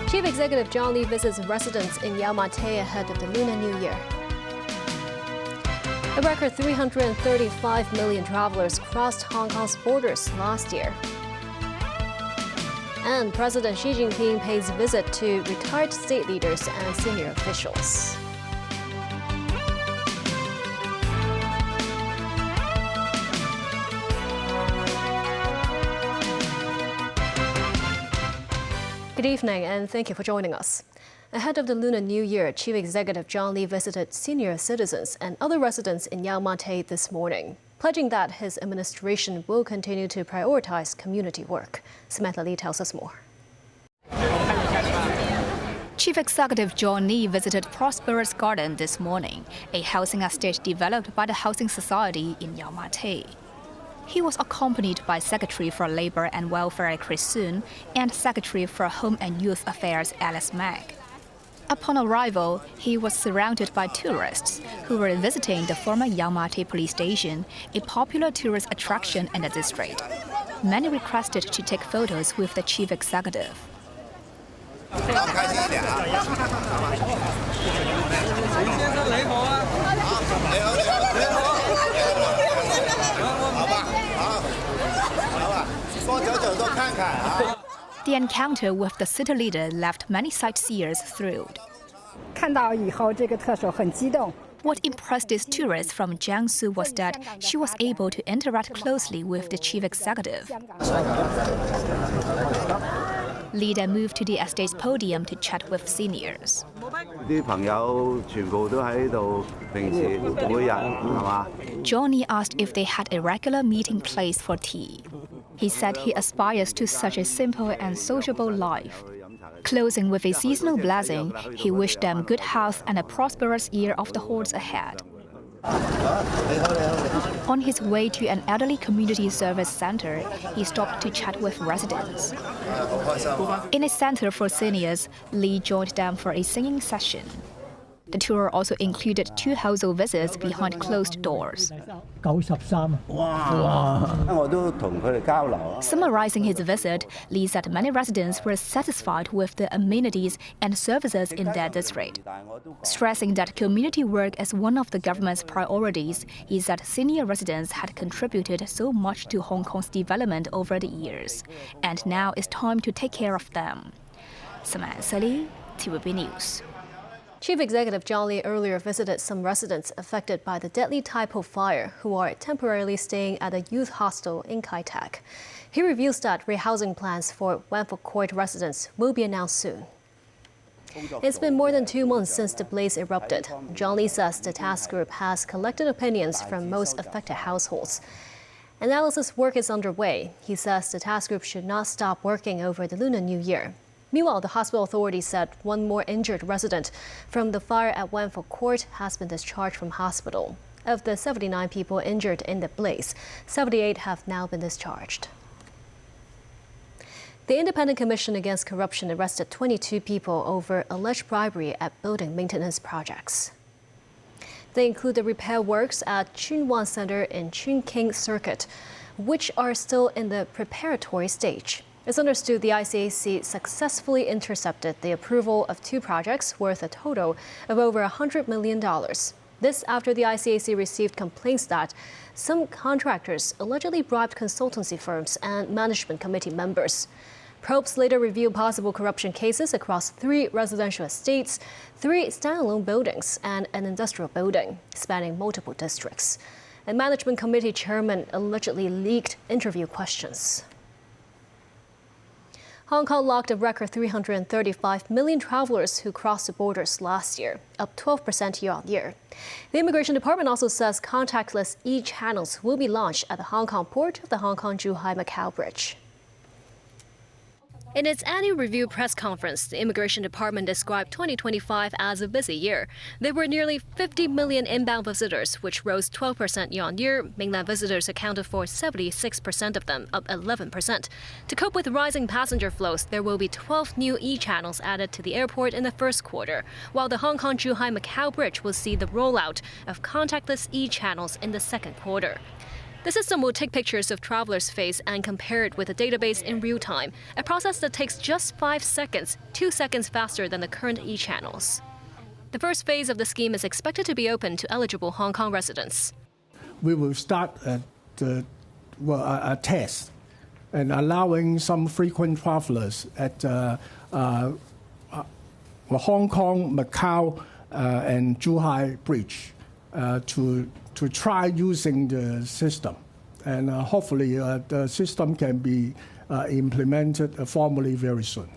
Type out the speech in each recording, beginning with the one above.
Chief Executive John Lee visits residents in Yau Ma Tei ahead of the Lunar New Year. A record 335 million travelers crossed Hong Kong's borders last year. And President Xi Jinping pays a visit to retired state leaders and senior officials. Good evening and thank you for joining us. Ahead of the Lunar New Year, Chief Executive John Lee visited senior citizens and other residents in Yau Ma Tei this morning, pledging that his administration will continue to prioritize community work. Samantha Lee tells us more. Chief Executive John Lee visited Prosperous Garden this morning, a housing estate developed by the Housing Society in Yau Ma Tei. He was accompanied by Secretary for Labor and Welfare Chris Soon and Secretary for Home and Youth Affairs Alice Mack. Upon arrival, he was surrounded by tourists who were visiting the former Yau Ma Tei police station, a popular tourist attraction in the district. Many requested to take photos with the chief executive. The encounter with the city leader left many sightseers thrilled. What impressed these tourists from Jiangsu was that she was able to interact closely with the chief executive. Lee then moved to the estate's podium to chat with seniors. Johnny asked if they had a regular meeting place for tea. He said he aspires to such a simple and sociable life. Closing with a seasonal blessing, he wished them good health and a prosperous year of the horse ahead. On his way to an elderly community service center, he stopped to chat with residents. In a center for seniors, Lee joined them for a singing session. The tour also included 2 household visits behind closed doors. Summarizing his visit, Lee said many residents were satisfied with the amenities and services in their district. Stressing that community work is one of the government's priorities, he said senior residents had contributed so much to Hong Kong's development over the years, and now it's time to take care of them. Samantha Lee, TVB News. Chief Executive John Lee earlier visited some residents affected by the deadly Taipo fire who are temporarily staying at a youth hostel in Kai Tak. He reveals that rehousing plans for Wanford Court residents will be announced soon. It's been more than 2 months since the blaze erupted. John Lee says the task group has collected opinions from most affected households. Analysis work is underway. He says the task group should not stop working over the Lunar New Year. Meanwhile, the hospital authorities said 1 more injured resident from the fire at Wanford Court has been discharged from hospital. Of the 79 people injured in the blaze, 78 have now been discharged. The Independent Commission Against Corruption arrested 22 people over alleged bribery at building maintenance projects. They include the repair works at Chun Wan Center in Chun King Circuit, which are still in the preparatory stage. It's understood the ICAC successfully intercepted the approval of 2 projects worth a total of over $100 million. This after the ICAC received complaints that some contractors allegedly bribed consultancy firms and management committee members. Probes later revealed possible corruption cases across 3 residential estates, 3 standalone buildings, and an industrial building spanning multiple districts. A management committee chairman allegedly leaked interview questions. Hong Kong logged a record 335 million travelers who crossed the borders last year, up 12% year-on-year. The Immigration Department also says contactless e-channels will be launched at the Hong Kong port of the Hong Kong-Zhuhai-Macau Bridge. In its annual review press conference, the Immigration Department described 2025 as a busy year. There were nearly 50 million inbound visitors, which rose 12% year-on-year. Mainland visitors accounted for 76% of them, up 11%. To cope with rising passenger flows, there will be 12 new e-channels added to the airport in the first quarter, while the Hong Kong-Zhuhai-Macau Bridge will see the rollout of contactless e-channels in the second quarter. The system will take pictures of travelers' face and compare it with a database in real time, a process that takes just 5 seconds, 2 seconds faster than the current e-channels. The first phase of the scheme is expected to be open to eligible Hong Kong residents. We will start a test and allowing some frequent travelers at Hong Kong, Macau, and Zhuhai Bridge to try using the system. And hopefully the system can be implemented formally very soon.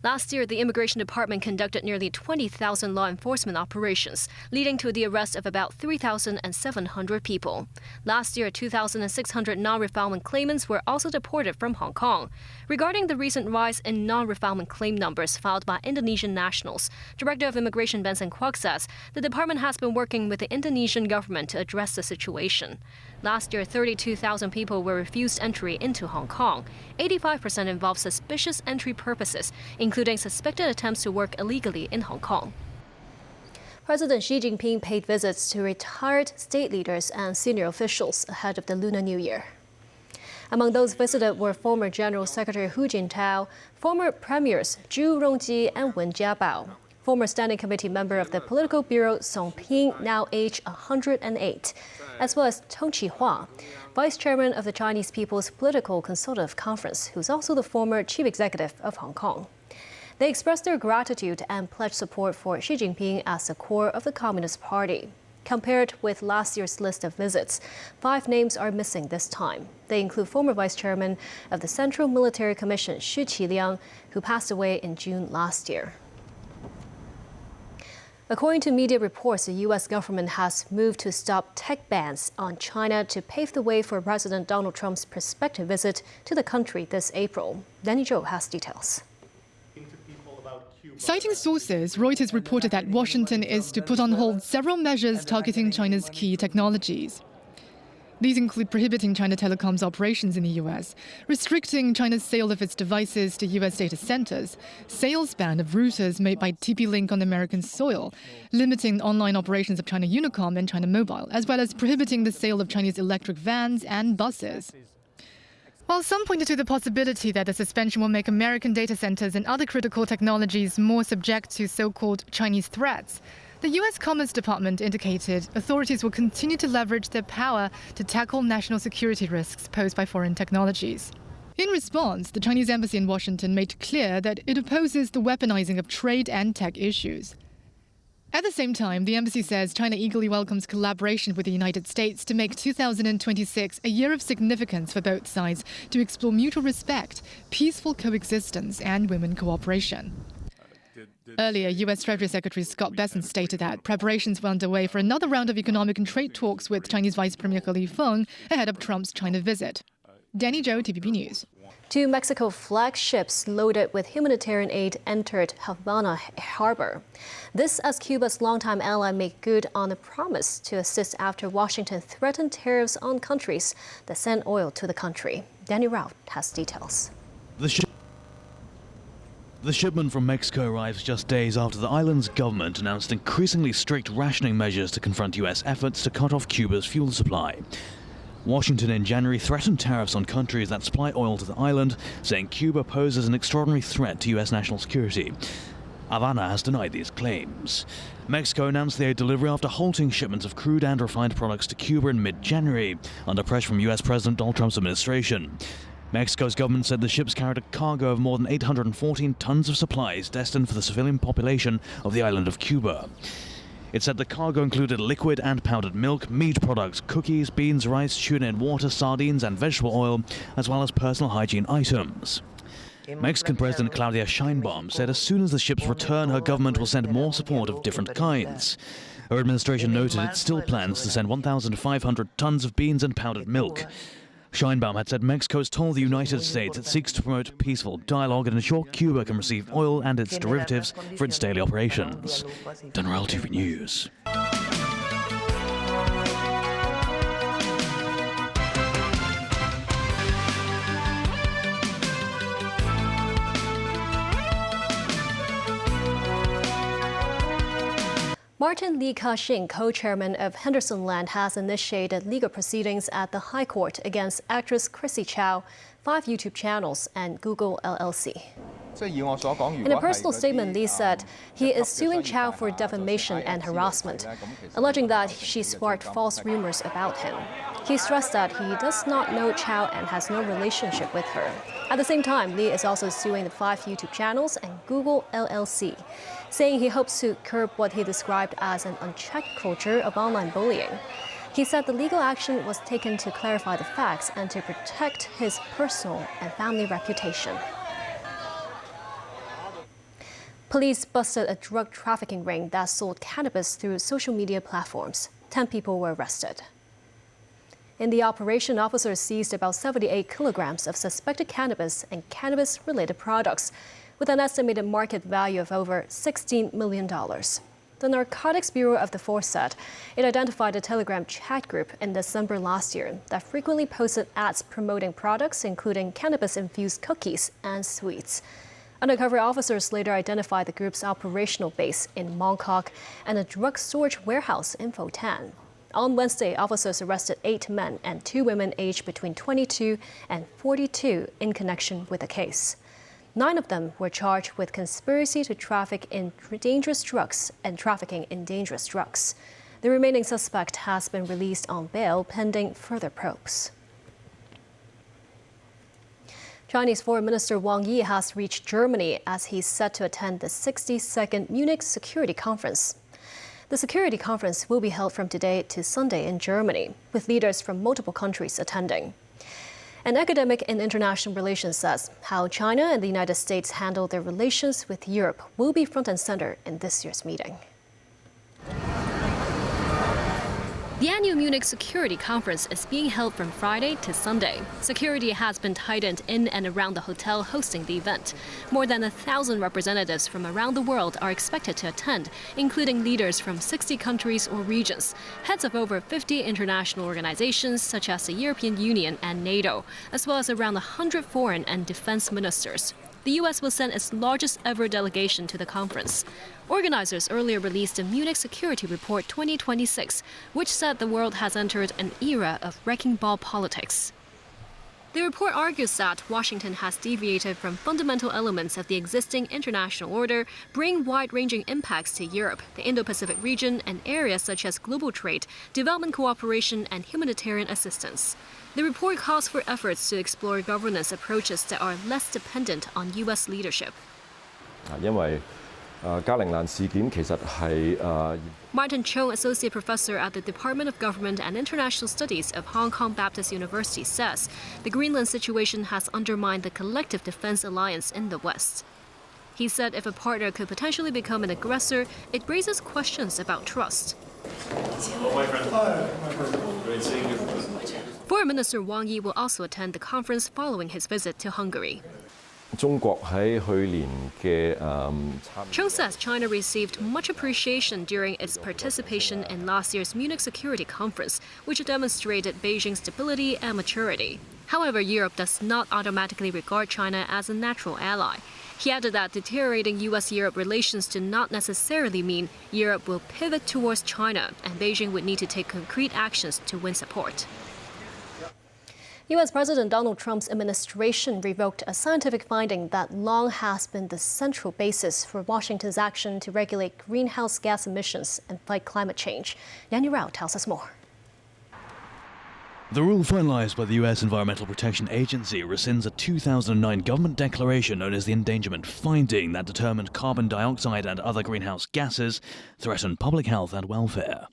Last year, the Immigration Department conducted nearly 20,000 law enforcement operations, leading to the arrest of about 3,700 people. Last year, 2,600 non-refoulement claimants were also deported from Hong Kong. Regarding the recent rise in non-refoulement claim numbers filed by Indonesian nationals, Director of Immigration Benson Kwok says the department has been working with the Indonesian government to address the situation. Last year, 32,000 people were refused entry into Hong Kong. 85% involved suspicious entry purposes, including suspected attempts to work illegally in Hong Kong. President Xi Jinping paid visits to retired state leaders and senior officials ahead of the Lunar New Year. Among those visited were former General Secretary Hu Jintao, former premiers Zhu Rongji and Wen Jiabao, former Standing Committee member of the Political Bureau Song Ping, now aged 108, as well as Tong Chi-hua, Vice Chairman of the Chinese People's Political Consultative Conference, who's also the former Chief Executive of Hong Kong. They expressed their gratitude and pledged support for Xi Jinping as the core of the Communist Party. Compared with last year's list of visits, 5 names are missing this time. They include former Vice Chairman of the Central Military Commission, Xu Qiliang, who passed away in June last year. According to media reports, the U.S. government has moved to stop tech bans on China to pave the way for President Donald Trump's prospective visit to the country this April. Danny Zhou has details. Citing sources, Reuters reported that Washington is to put on hold several measures targeting China's key technologies. These include prohibiting China Telecom's operations in the U.S., restricting China's sale of its devices to U.S. data centers, sales ban of routers made by TP-Link on American soil, limiting online operations of China Unicom and China Mobile, as well as prohibiting the sale of Chinese electric vans and buses. While some pointed to the possibility that the suspension will make American data centers and other critical technologies more subject to so-called Chinese threats, the U.S. Commerce Department indicated authorities will continue to leverage their power to tackle national security risks posed by foreign technologies. In response, the Chinese embassy in Washington made clear that it opposes the weaponizing of trade and tech issues. At the same time, the embassy says China eagerly welcomes collaboration with the United States to make 2026 a year of significance for both sides to explore mutual respect, peaceful coexistence, and women cooperation. Earlier, U.S. Treasury Secretary Scott Bessent stated that preparations were underway for another round of economic and trade talks with Chinese Vice Premier Li Feng ahead of Trump's China visit. Danny Zhou, TVB News. 2 Mexico flagships loaded with humanitarian aid entered Havana harbor. This as Cuba's longtime ally made good on a promise to assist after Washington threatened tariffs on countries that send oil to the country. Danny Rao has details. The shipment from Mexico arrives just days after the island's government announced increasingly strict rationing measures to confront U.S. efforts to cut off Cuba's fuel supply. Washington in January threatened tariffs on countries that supply oil to the island, saying Cuba poses an extraordinary threat to U.S. national security. Havana has denied these claims. Mexico announced the aid delivery after halting shipments of crude and refined products to Cuba in mid-January, under pressure from U.S. President Donald Trump's administration. Mexico's government said the ships carried a cargo of more than 814 tons of supplies destined for the civilian population of the island of Cuba. It said the cargo included liquid and powdered milk, meat products, cookies, beans, rice, tuna in water, sardines and vegetable oil, as well as personal hygiene items. Mexican President Claudia Sheinbaum said as soon as the ships return, her government will send more support of different kinds. Her administration noted it still plans to send 1,500 tons of beans and powdered milk. Sheinbaum had said Mexico has told the United States it seeks to promote peaceful dialogue and ensure Cuba can receive oil and its derivatives for its daily operations. Donald TV News. Martin Li Ka-shing, co-chairman of Henderson Land, has initiated legal proceedings at the High Court against actress Chrissy Chow, 5 YouTube channels, and Google LLC. In a personal statement, Li said he is suing Chow for defamation and harassment, alleging that she sparked false rumors about him. He stressed that he does not know Chow and has no relationship with her. At the same time, Li is also suing the 5 YouTube channels and Google LLC, saying he hopes to curb what he described as an unchecked culture of online bullying. He said the legal action was taken to clarify the facts and to protect his personal and family reputation. Police busted a drug trafficking ring that sold cannabis through social media platforms. 10 people were arrested. In the operation, officers seized about 78 kilograms of suspected cannabis and cannabis-related products, with an estimated market value of over $16 million. The Narcotics Bureau of the Force said it identified a Telegram chat group in December last year that frequently posted ads promoting products including cannabis-infused cookies and sweets. Undercover officers later identified the group's operational base in Mongkok and a drug storage warehouse in Fo Tan. On Wednesday, officers arrested 8 men and 2 women aged between 22 and 42 in connection with the case. 9 of them were charged with conspiracy to traffic in dangerous drugs and trafficking in dangerous drugs. The remaining suspect has been released on bail pending further probes. Chinese Foreign Minister Wang Yi has reached Germany as he's set to attend the 62nd Munich Security Conference. The security conference will be held from today to Sunday in Germany, with leaders from multiple countries attending. An academic in international relations says how China and the United States handle their relations with Europe will be front and center in this year's meeting. The annual Munich Security Conference is being held from Friday to Sunday. Security has been tightened in and around the hotel hosting the event. More than 1,000 representatives from around the world are expected to attend, including leaders from 60 countries or regions, heads of over 50 international organizations such as the European Union and NATO, as well as around 100 foreign and defense ministers. The U.S. will send its largest ever delegation to the conference. Organizers earlier released the Munich Security Report 2026, which said the world has entered an era of wrecking ball politics. The report argues that Washington has deviated from fundamental elements of the existing international order, bringing wide-ranging impacts to Europe, the Indo-Pacific region, and areas such as global trade, development cooperation, and humanitarian assistance. The report calls for efforts to explore governance approaches that are less dependent on U.S. leadership. Martin Chung, associate professor at the Department of Government and International Studies of Hong Kong Baptist University, says the Greenland situation has undermined the collective defense alliance in the West. He said if a partner could potentially become an aggressor, it raises questions about trust. Foreign Minister Wang Yi will also attend the conference following his visit to Hungary. Chung says China received much appreciation during its participation in last year's Munich Security Conference, which demonstrated Beijing's stability and maturity. However, Europe does not automatically regard China as a natural ally. He added that deteriorating U.S.-Europe relations do not necessarily mean Europe will pivot towards China, and Beijing would need to take concrete actions to win support. U.S. President Donald Trump's administration revoked a scientific finding that long has been the central basis for Washington's action to regulate greenhouse gas emissions and fight climate change. Yan Yu Rao tells us more. The rule finalized by the U.S. Environmental Protection Agency rescinds a 2009 government declaration known as the Endangerment Finding that determined carbon dioxide and other greenhouse gases threaten public health and welfare.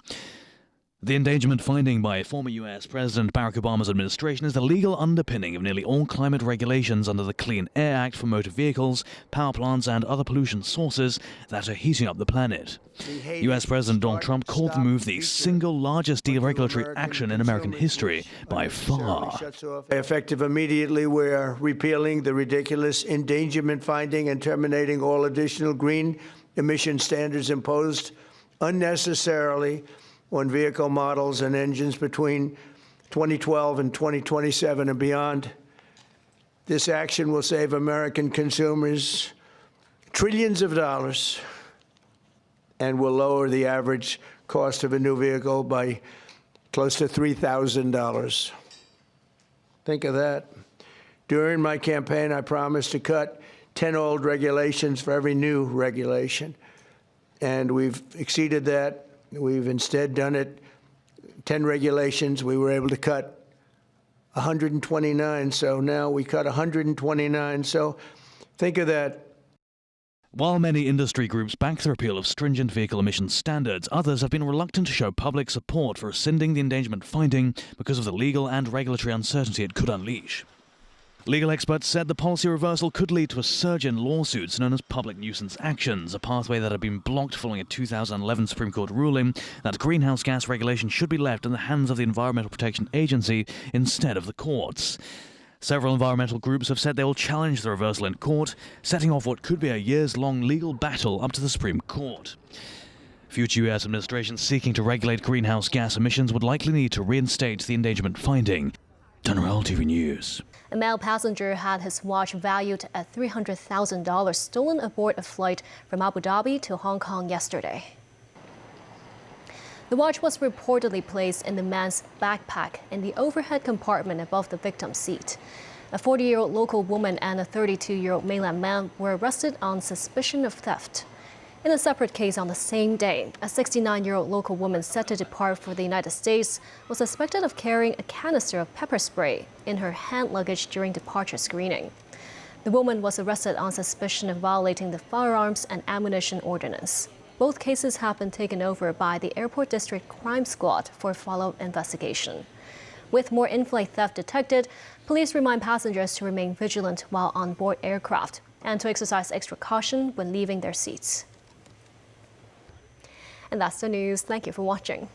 The endangerment finding by former U.S. President Barack Obama's administration is the legal underpinning of nearly all climate regulations under the Clean Air Act for motor vehicles, power plants and other pollution sources that are heating up the planet. U.S. President Donald Trump called the move the single largest deregulatory action in American history by far. Effective immediately, we're repealing the ridiculous endangerment finding and terminating all additional green emission standards imposed unnecessarily on vehicle models and engines between 2012 and 2027 and beyond. This action will save American consumers trillions of dollars and will lower the average cost of a new vehicle by close to $3,000. Think of that. During my campaign, I promised to cut 10 old regulations for every new regulation. And we've exceeded that. We've instead done it 10 regulations. We were able to cut 129. So now we cut 129. So think of that. While many industry groups back the repeal of stringent vehicle emission standards, others have been reluctant to show public support for rescinding the endangerment finding because of the legal and regulatory uncertainty it could unleash. Legal experts said the policy reversal could lead to a surge in lawsuits known as public nuisance actions, a pathway that had been blocked following a 2011 Supreme Court ruling that greenhouse gas regulation should be left in the hands of the Environmental Protection Agency instead of the courts. Several environmental groups have said they will challenge the reversal in court, setting off what could be a years-long legal battle up to the Supreme Court. Future US administrations seeking to regulate greenhouse gas emissions would likely need to reinstate the endangerment finding. General TV News. A male passenger had his watch valued at $300,000 stolen aboard a flight from Abu Dhabi to Hong Kong yesterday. The watch was reportedly placed in the man's backpack in the overhead compartment above the victim's seat. A 40-year-old local woman and a 32-year-old mainland man were arrested on suspicion of theft. In a separate case on the same day, a 69-year-old local woman set to depart for the United States was suspected of carrying a canister of pepper spray in her hand luggage during departure screening. The woman was arrested on suspicion of violating the Firearms and Ammunition Ordinance. Both cases have been taken over by the Airport District Crime Squad for follow-up investigation. With more in-flight theft detected, police remind passengers to remain vigilant while on board aircraft and to exercise extra caution when leaving their seats. And that's the news. Thank you for watching.